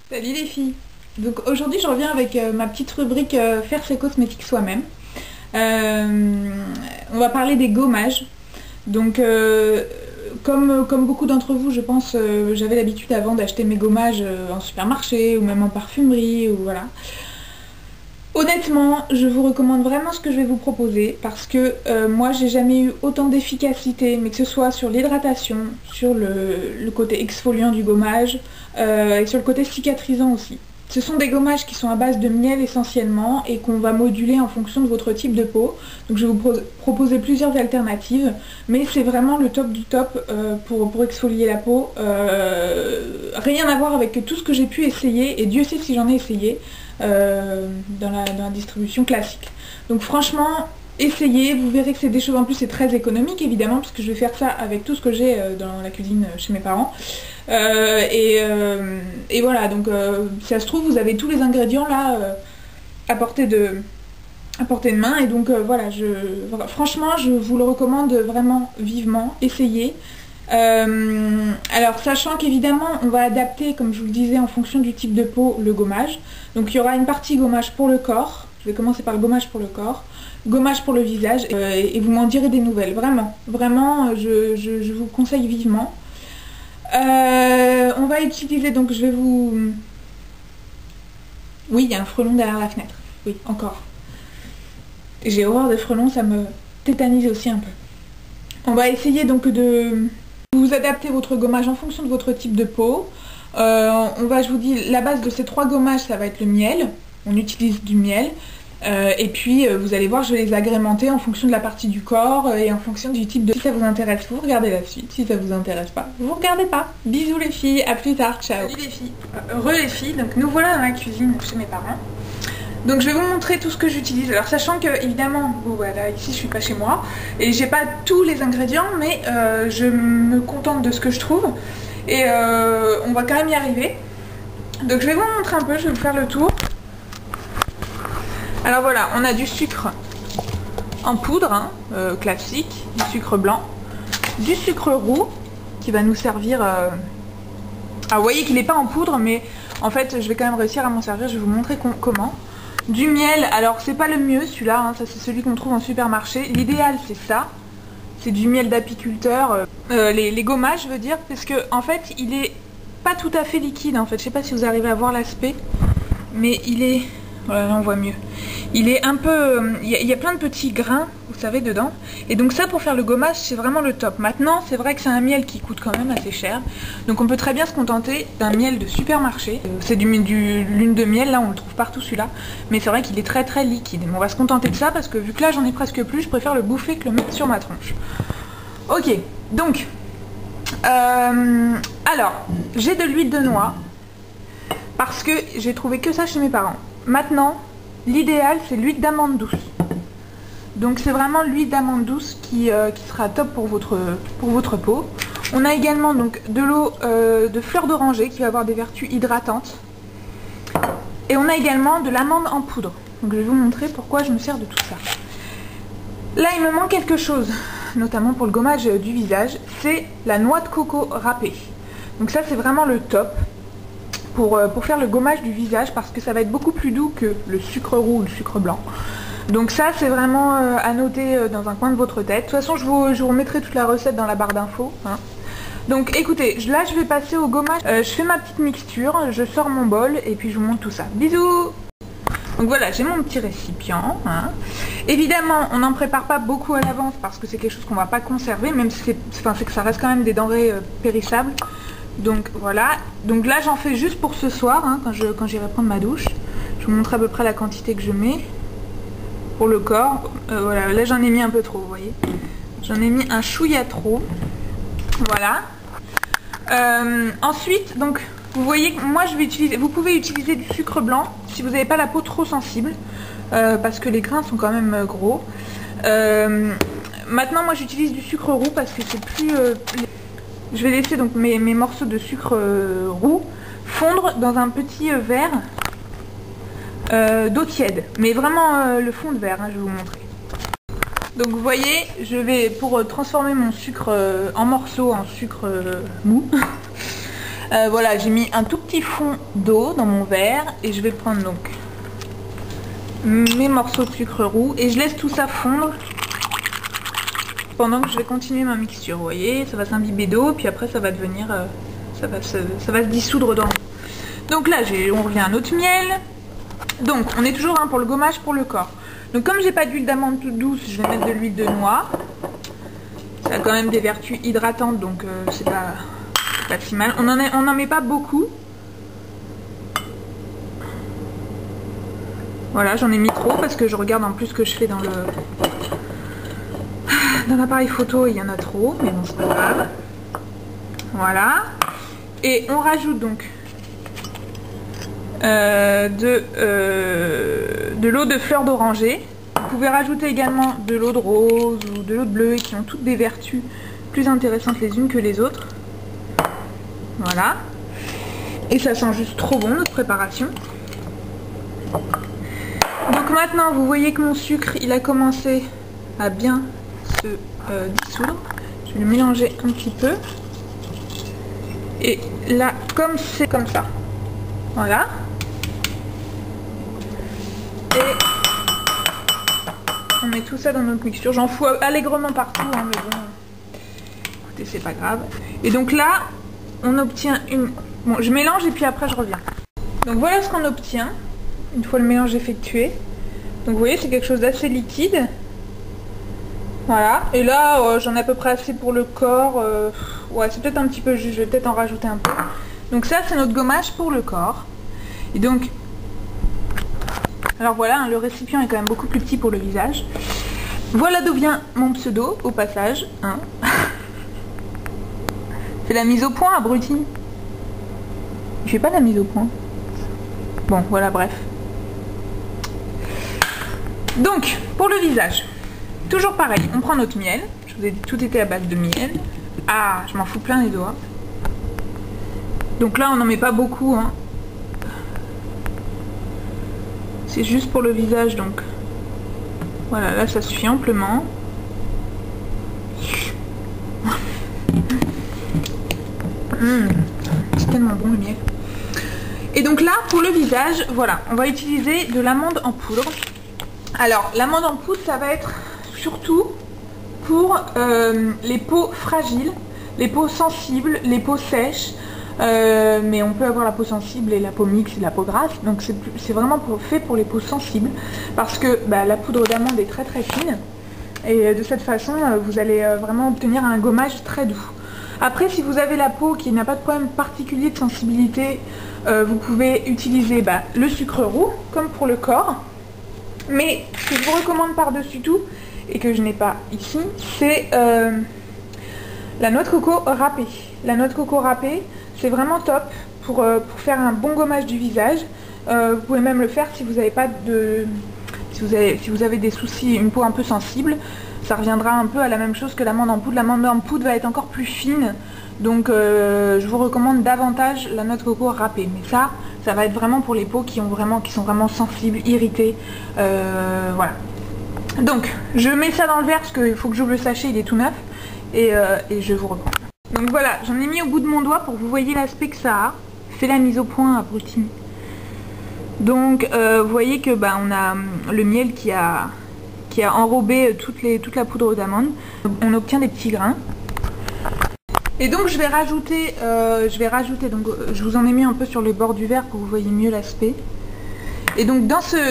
Salut les filles. Donc aujourd'hui je reviens avec ma petite rubrique faire ses cosmétiques soi-même. Euh, on va parler des gommages. Donc comme beaucoup d'entre vous je pense, j'avais l'habitude avant d'acheter mes gommages en supermarché ou même en parfumerie ou voilà. Honnêtement, je vous recommande vraiment ce que je vais vous proposer parce que moi j'ai jamais eu autant d'efficacité, mais que ce soit sur l'hydratation, sur le côté exfoliant du gommage et sur le côté cicatrisant aussi. Ce sont des gommages qui sont à base de miel essentiellement et qu'on va moduler en fonction de votre type de peau. Donc je vais vous proposer plusieurs alternatives, mais c'est vraiment le top du top pour exfolier la peau. Rien à voir avec tout ce que j'ai pu essayer, et Dieu sait si j'en ai essayé dans la distribution classique. Donc franchement, essayez, vous verrez que c'est des choses, en plus c'est très économique évidemment, parce que je vais faire ça avec tout ce que j'ai dans la cuisine chez mes parents. Et voilà, donc si ça se trouve, vous avez tous les ingrédients là à portée de main. Et donc voilà, franchement, je vous le recommande vraiment vivement. Essayez. Alors sachant qu'évidemment on va adapter, comme je vous le disais, en fonction du type de peau, le gommage. Donc il y aura une partie gommage pour le corps. Je vais commencer par le gommage pour le corps, gommage pour le visage, et vous m'en direz des nouvelles. Vraiment, vraiment, je vous conseille vivement. On va utiliser, donc je vais vous... Oui, il y a un frelon derrière la fenêtre. Oui, encore. J'ai horreur des frelons, ça me tétanise aussi un peu. On va essayer donc de vous adapter votre gommage en fonction de votre type de peau. Je vous dis, la base de ces trois gommages, ça va être le miel. On utilise du miel. Et puis, vous allez voir, je vais les agrémenter en fonction de la partie du corps et en fonction du type de... Si ça vous intéresse, vous regardez la suite. Si ça vous intéresse pas, vous regardez pas. Bisous les filles, à plus tard, ciao. Salut les filles. Heureux les filles, donc nous voilà dans la cuisine chez mes parents. Donc je vais vous montrer tout ce que j'utilise. Alors sachant que évidemment, bon voilà, ici je suis pas chez moi et j'ai pas tous les ingrédients, mais je me contente de ce que je trouve et on va quand même y arriver. Donc je vais vous montrer un peu, je vais vous faire le tour. Alors voilà, on a du sucre en poudre, hein, classique, du sucre blanc, du sucre roux qui va nous servir... Alors vous voyez qu'il n'est pas en poudre, mais en fait je vais quand même réussir à m'en servir, je vais vous montrer comment. Du miel, alors c'est pas le mieux celui-là, hein, ça c'est celui qu'on trouve en supermarché. L'idéal c'est ça, c'est du miel d'apiculteur, les gommages je veux dire, parce que en fait il est pas tout à fait liquide en fait, je sais pas si vous arrivez à voir l'aspect, mais il est... Voilà, là on voit mieux. Il est un peu... Il y a plein de petits grains, vous savez, dedans. Et donc ça, pour faire le gommage, c'est vraiment le top. Maintenant, c'est vrai que c'est un miel qui coûte quand même assez cher. Donc on peut très bien se contenter d'un miel de supermarché. C'est du lune de miel, là on le trouve partout celui-là. Mais c'est vrai qu'il est très très liquide. Mais on va se contenter de ça parce que vu que là j'en ai presque plus, je préfère le bouffer que le mettre sur ma tronche. Ok, donc... alors, j'ai de l'huile de noix. Parce que j'ai trouvé que ça chez mes parents. Maintenant, l'idéal c'est l'huile d'amande douce. Donc c'est vraiment l'huile d'amande douce qui sera top pour votre peau. On a également donc de l'eau de fleur d'oranger qui va avoir des vertus hydratantes. Et on a également de l'amande en poudre. Donc je vais vous montrer pourquoi je me sers de tout ça. Là il me manque quelque chose, notamment pour le gommage du visage, c'est la noix de coco râpée. Donc ça c'est vraiment le top. Pour faire le gommage du visage, parce que ça va être beaucoup plus doux que le sucre roux ou le sucre blanc. Donc ça c'est vraiment à noter dans un coin de votre tête. De toute façon je vous remettrai toute la recette dans la barre d'infos, hein. Donc écoutez, là je vais passer au gommage. Je fais ma petite mixture, je sors mon bol et puis je vous montre tout ça. Bisous. Donc voilà, j'ai mon petit récipient, hein. Évidemment on n'en prépare pas beaucoup à l'avance parce que c'est quelque chose qu'on va pas conserver, même si c'est que ça reste quand même des denrées périssables. Donc voilà, donc là j'en fais juste pour ce soir, hein, quand j'irai prendre ma douche. Je vous montre à peu près la quantité que je mets pour le corps. Voilà, là j'en ai mis un peu trop, vous voyez. J'en ai mis un chouïa trop. Voilà. Ensuite, donc vous voyez que moi je vais utiliser, vous pouvez utiliser du sucre blanc si vous n'avez pas la peau trop sensible, parce que les grains sont quand même gros. Maintenant moi j'utilise du sucre roux parce que c'est plus... Je vais laisser donc mes morceaux de sucre roux fondre dans un petit verre d'eau tiède. Mais vraiment le fond de verre, hein, je vais vous montrer. Donc vous voyez, je vais, pour transformer mon sucre en morceaux, en sucre mou, Voilà, j'ai mis un tout petit fond d'eau dans mon verre et je vais prendre donc mes morceaux de sucre roux et je laisse tout ça fondre pendant que je vais continuer ma mixture. Vous voyez, ça va s'imbiber d'eau puis après ça va devenir, ça va se dissoudre dans l'eau. Donc là, on revient à notre miel. Donc on est toujours pour le gommage pour le corps. Donc comme j'ai pas d'huile d'amande toute douce, je vais mettre de l'huile de noix. Ça a quand même des vertus hydratantes, donc c'est pas si mal. On n'en met pas beaucoup. Voilà, j'en ai mis trop parce que je regarde en plus ce que je fais dans l'appareil photo, il y en a trop, mais bon, c'est pas grave. Voilà. Et on rajoute donc de l'eau de fleur d'oranger. Vous pouvez rajouter également de l'eau de rose ou de l'eau de bleu qui ont toutes des vertus plus intéressantes les unes que les autres. Voilà. Et ça sent juste trop bon notre préparation. Donc maintenant vous voyez que mon sucre il a commencé à bien se dissoudre. Je vais le mélanger un petit peu. Et là comme c'est comme ça. Voilà. Et on met tout ça dans notre mixture. J'en fous allègrement partout, hein, mais bon, écoutez, c'est pas grave. Et donc là, on obtient une... Bon, je mélange et puis après je reviens. Donc voilà ce qu'on obtient, une fois le mélange effectué. Donc vous voyez, c'est quelque chose d'assez liquide. Voilà. Et là, j'en ai à peu près assez pour le corps. Ouais, c'est peut-être un petit peu juste, je vais peut-être en rajouter un peu. Donc ça, c'est notre gommage pour le corps. Et donc... Alors voilà, hein, le récipient est quand même beaucoup plus petit pour le visage. Voilà d'où vient mon pseudo, au passage. Hein. C'est la mise au point, abruti. Je fais pas la mise au point. Bon, voilà, bref. Donc, pour le visage, toujours pareil, on prend notre miel. Je vous ai dit, tout était à base de miel. Ah, je m'en fous plein les doigts. Donc là, on n'en met pas beaucoup, hein. C'est juste pour le visage, donc voilà, là ça suffit amplement. C'est tellement bon le miel. Et donc là, pour le visage, voilà, on va utiliser de l'amande en poudre. Alors, l'amande en poudre, ça va être surtout pour les peaux fragiles, les peaux sensibles, les peaux sèches. Mais on peut avoir la peau sensible et la peau mixte et la peau grasse, donc c'est vraiment fait pour les peaux sensibles parce que la poudre d'amande est très très fine et de cette façon vous allez vraiment obtenir un gommage très doux. Après, si vous avez la peau qui n'a pas de problème particulier de sensibilité, vous pouvez utiliser le sucre roux comme pour le corps, mais ce que je vous recommande par-dessus tout et que je n'ai pas ici, c'est la noix de coco râpée. La noix de coco râpée, c'est vraiment top pour faire un bon gommage du visage. Vous pouvez même le faire si vous n'avez pas de... Si vous avez des soucis, une peau un peu sensible, ça reviendra un peu à la même chose que l'amande en poudre. L'amande en poudre va être encore plus fine, donc je vous recommande davantage la noix de coco râpée. Mais ça va être vraiment pour les peaux qui sont vraiment sensibles, irritées. Voilà. Donc, je mets ça dans le verre parce qu'il faut que j'ouvre le sachet, il est tout neuf. Et je vous reprends. Donc voilà, j'en ai mis au bout de mon doigt pour que vous voyez l'aspect que ça a. Fais la mise au point, abruti. Donc vous voyez que on a le miel qui a enrobé toute la poudre d'amande. On obtient des petits grains. Et donc je vais rajouter, donc je vous en ai mis un peu sur les bords du verre pour que vous voyez mieux l'aspect. Et donc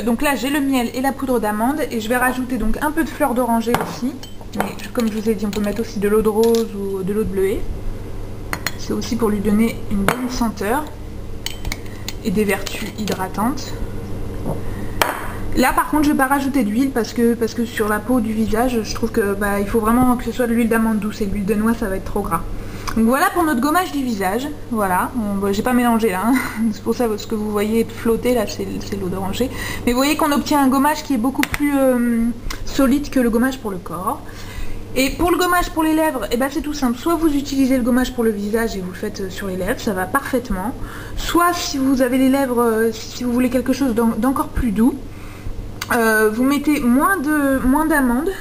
donc là j'ai le miel et la poudre d'amande et je vais rajouter donc un peu de fleur d'oranger aussi. Mais comme je vous ai dit, on peut mettre aussi de l'eau de rose ou de l'eau de bleuet. C'est aussi pour lui donner une bonne senteur et des vertus hydratantes. Là par contre je vais pas rajouter d'huile parce que sur la peau du visage je trouve que il faut vraiment que ce soit de l'huile d'amande douce et l'huile de noix ça va être trop gras. Donc voilà pour notre gommage du visage. Voilà, j'ai pas mélangé là, hein. C'est pour ça que ce que vous voyez flotter là c'est l'eau d'oranger. Mais vous voyez qu'on obtient un gommage qui est beaucoup plus solide que le gommage pour le corps. Et pour le gommage pour les lèvres, c'est tout simple. Soit vous utilisez le gommage pour le visage et vous le faites sur les lèvres, ça va parfaitement. Soit si vous avez les lèvres, si vous voulez quelque chose d'encore plus doux, vous mettez moins d'amandes,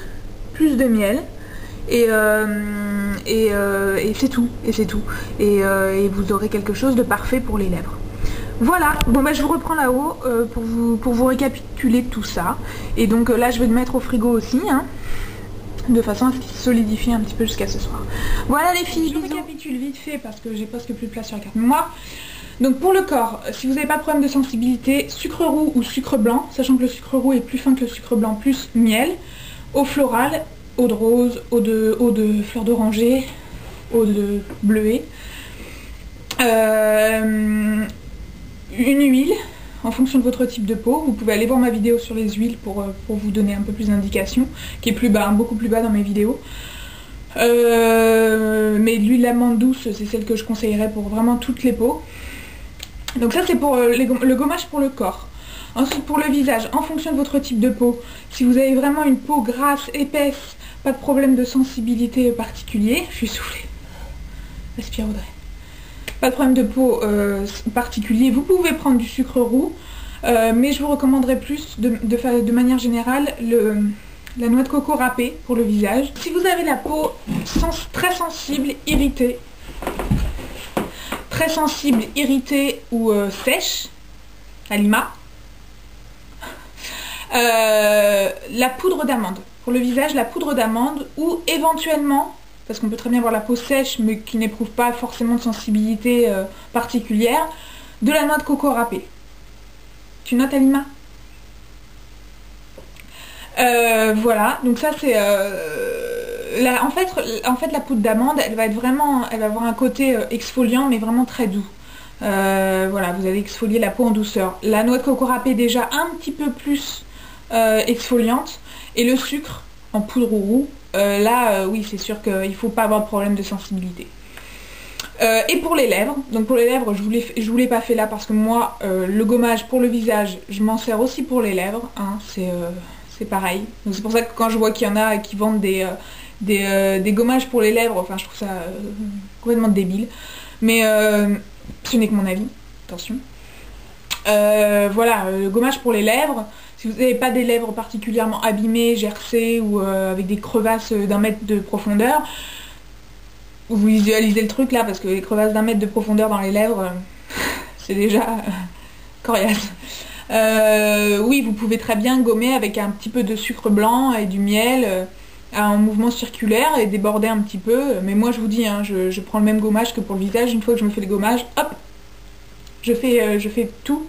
plus de miel. Et et c'est tout, et vous aurez quelque chose de parfait pour les lèvres. Voilà, bon bah je vous reprends là-haut pour vous récapituler tout ça. Et donc là je vais le mettre au frigo aussi, hein, de façon à ce qu'il se solidifie un petit peu jusqu'à ce soir. Voilà les filles, je vous récapitule vite fait parce que j'ai presque plus de place sur la carte mémoire. Donc pour le corps, si vous n'avez pas de problème de sensibilité, sucre roux ou sucre blanc, sachant que le sucre roux est plus fin que le sucre blanc, plus miel, eau florale, eau de rose, eau de fleur d'oranger, eau de bleuet, une huile en fonction de votre type de peau. Vous pouvez aller voir ma vidéo sur les huiles pour vous donner un peu plus d'indications, qui est plus bas, beaucoup plus bas dans mes vidéos. Mais l'huile d'amande douce, c'est celle que je conseillerais pour vraiment toutes les peaux. Donc ça c'est pour le gommage pour le corps. Ensuite pour le visage, en fonction de votre type de peau, si vous avez vraiment une peau grasse, épaisse, pas de problème de sensibilité particulier, je suis soufflée, respire Audrey. Pas de problème de peau particulier, vous pouvez prendre du sucre roux, mais je vous recommanderais plus de manière générale la noix de coco râpée pour le visage. Si vous avez la peau très sensible, irritée ou sèche, à lima, la poudre d'amande. Pour le visage, la poudre d'amande ou éventuellement, parce qu'on peut très bien avoir la peau sèche mais qui n'éprouve pas forcément de sensibilité particulière, de la noix de coco râpée. Tu notes Alima? Voilà, donc ça c'est... en fait la poudre d'amande, elle va avoir un côté exfoliant mais vraiment très doux. Voilà, vous allez exfolier la peau en douceur. La noix de coco râpée déjà un petit peu plus exfoliante, et le sucre en poudre ou roux, oui c'est sûr qu'il ne faut pas avoir de problème de sensibilité. Et pour les lèvres, donc pour les lèvres je vous l'ai pas fait là parce que moi le gommage pour le visage je m'en sers aussi pour les lèvres, hein, c'est pareil. Donc c'est pour ça que quand je vois qu'il y en a qui vendent des gommages pour les lèvres, enfin je trouve ça complètement débile, mais ce n'est que mon avis, attention. Voilà, le gommage pour les lèvres, si vous n'avez pas des lèvres particulièrement abîmées, gercées ou avec des crevasses d'1 mètre de profondeur, vous visualisez le truc là parce que les crevasses d'1 mètre de profondeur dans les lèvres, c'est déjà coriace. Oui, vous pouvez très bien gommer avec un petit peu de sucre blanc et du miel en mouvement circulaire et déborder un petit peu. Mais moi je vous dis, hein, je prends le même gommage que pour le visage. Une fois que je me fais le gommage, hop, je fais tout,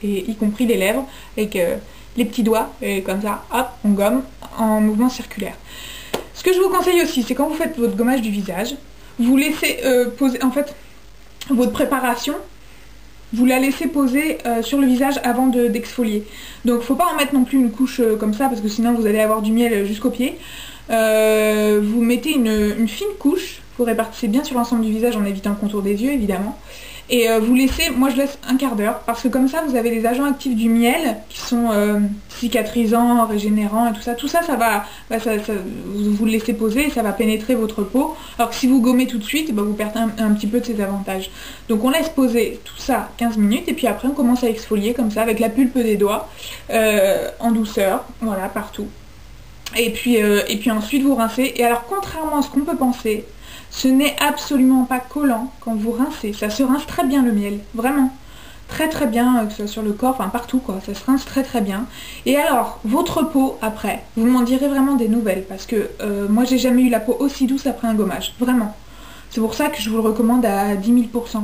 et y compris les lèvres, avec les petits doigts, et comme ça, hop, on gomme en mouvement circulaire. Ce que je vous conseille aussi, c'est quand vous faites votre gommage du visage, vous laissez poser, en fait, votre préparation, vous la laissez poser sur le visage avant d'exfolier. Donc faut pas en mettre non plus une couche comme ça, parce que sinon vous allez avoir du miel jusqu'aux pieds. Vous mettez une fine couche, vous répartissez bien sur l'ensemble du visage en évitant le contour des yeux évidemment. Et vous laissez, moi je laisse un quart d'heure, parce que comme ça vous avez les agents actifs du miel qui sont cicatrisants, régénérants et tout ça. Tout ça, vous le laissez poser et ça va pénétrer votre peau. Alors que si vous gommez tout de suite, vous perdez un petit peu de ses avantages. Donc on laisse poser tout ça 15 minutes et puis après on commence à exfolier comme ça avec la pulpe des doigts, en douceur, voilà, partout. Et puis ensuite vous rincez. Et alors contrairement à ce qu'on peut penser, ce n'est absolument pas collant quand vous rincez. Ça se rince très bien le miel, vraiment. Très très bien, que ce soit sur le corps, enfin partout quoi. Ça se rince très très bien. Et alors, votre peau après, vous m'en direz vraiment des nouvelles. Parce que moi j'ai jamais eu la peau aussi douce après un gommage, vraiment. C'est pour ça que je vous le recommande à 10 000 %.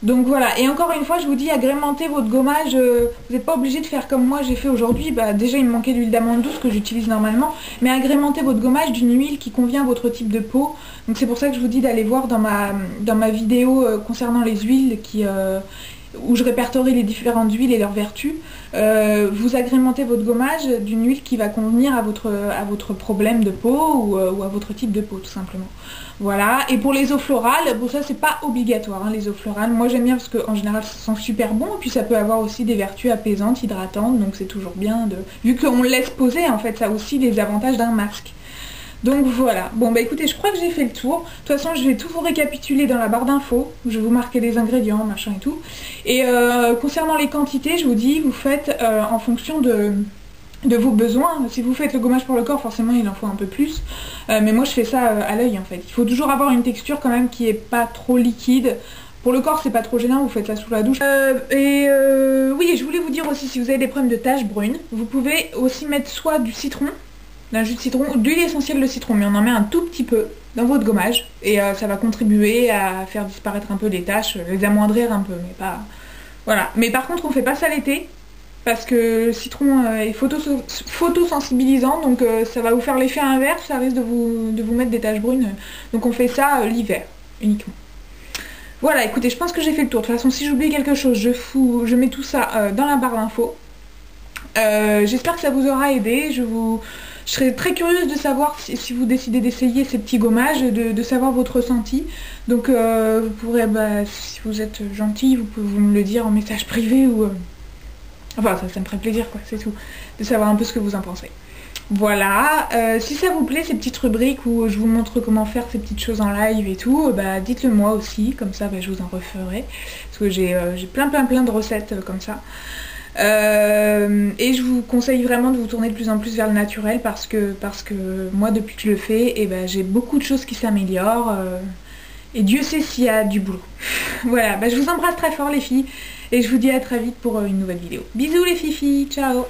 Donc voilà, et encore une fois je vous dis, agrémentez votre gommage, vous n'êtes pas obligé de faire comme moi j'ai fait aujourd'hui. Déjà il me manquait l'huile d'amande douce que j'utilise normalement, mais agrémentez votre gommage d'une huile qui convient à votre type de peau. Donc c'est pour ça que je vous dis d'aller voir dans ma vidéo concernant les huiles où je répertorie les différentes huiles et leurs vertus. Vous agrémentez votre gommage d'une huile qui va convenir à votre problème de peau ou à votre type de peau tout simplement. Voilà, et pour les eaux florales, bon ça c'est pas obligatoire, hein, les eaux florales. Moi j'aime bien parce qu'en général ça sent super bon, et puis ça peut avoir aussi des vertus apaisantes, hydratantes, donc c'est toujours bien de... Vu qu'on le laisse poser, en fait ça a aussi les avantages d'un masque. Donc voilà, bon écoutez, je crois que j'ai fait le tour. De toute façon je vais tout vous récapituler dans la barre d'infos, je vais vous marquer les ingrédients, machin et tout. Et concernant les quantités, je vous dis, vous faites en fonction de de vos besoins. Si vous faites le gommage pour le corps, forcément il en faut un peu plus. Mais moi je fais ça à l'œil en fait. Il faut toujours avoir une texture quand même qui est pas trop liquide. Pour le corps c'est pas trop gênant, vous faites ça sous la douche. Oui, je voulais vous dire aussi, si vous avez des problèmes de taches brunes, vous pouvez aussi mettre soit du citron, d'un jus de citron, ou de l'huile essentielle de citron, mais on en met un tout petit peu dans votre gommage. Et ça va contribuer à faire disparaître un peu les taches, les amoindrir un peu, mais pas... Voilà. Mais par contre on fait pas ça l'été. Parce que le citron est photosensibilisant, donc ça va vous faire l'effet inverse, ça risque de vous mettre des taches brunes. Donc on fait ça l'hiver, uniquement. Voilà, écoutez, je pense que j'ai fait le tour. De toute façon, si j'oublie quelque chose, je mets tout ça dans la barre d'infos. J'espère que ça vous aura aidé. Je serais très curieuse de savoir si vous décidez d'essayer ces petits gommages, de savoir votre ressenti. Donc vous pourrez, si vous êtes gentil, vous pouvez me le dire en message privé ou... Enfin, ça me ferait plaisir, quoi, c'est tout. De savoir un peu ce que vous en pensez. Voilà, si ça vous plaît, ces petites rubriques où je vous montre comment faire ces petites choses en live et tout, dites-le moi aussi, comme ça je vous en referai. Parce que j'ai plein de recettes comme ça. Et je vous conseille vraiment de vous tourner de plus en plus vers le naturel parce que moi, depuis que je le fais, j'ai beaucoup de choses qui s'améliorent. Et Dieu sait s'il y a du boulot. Voilà, je vous embrasse très fort les filles. Et je vous dis à très vite pour une nouvelle vidéo. Bisous les filles, ciao!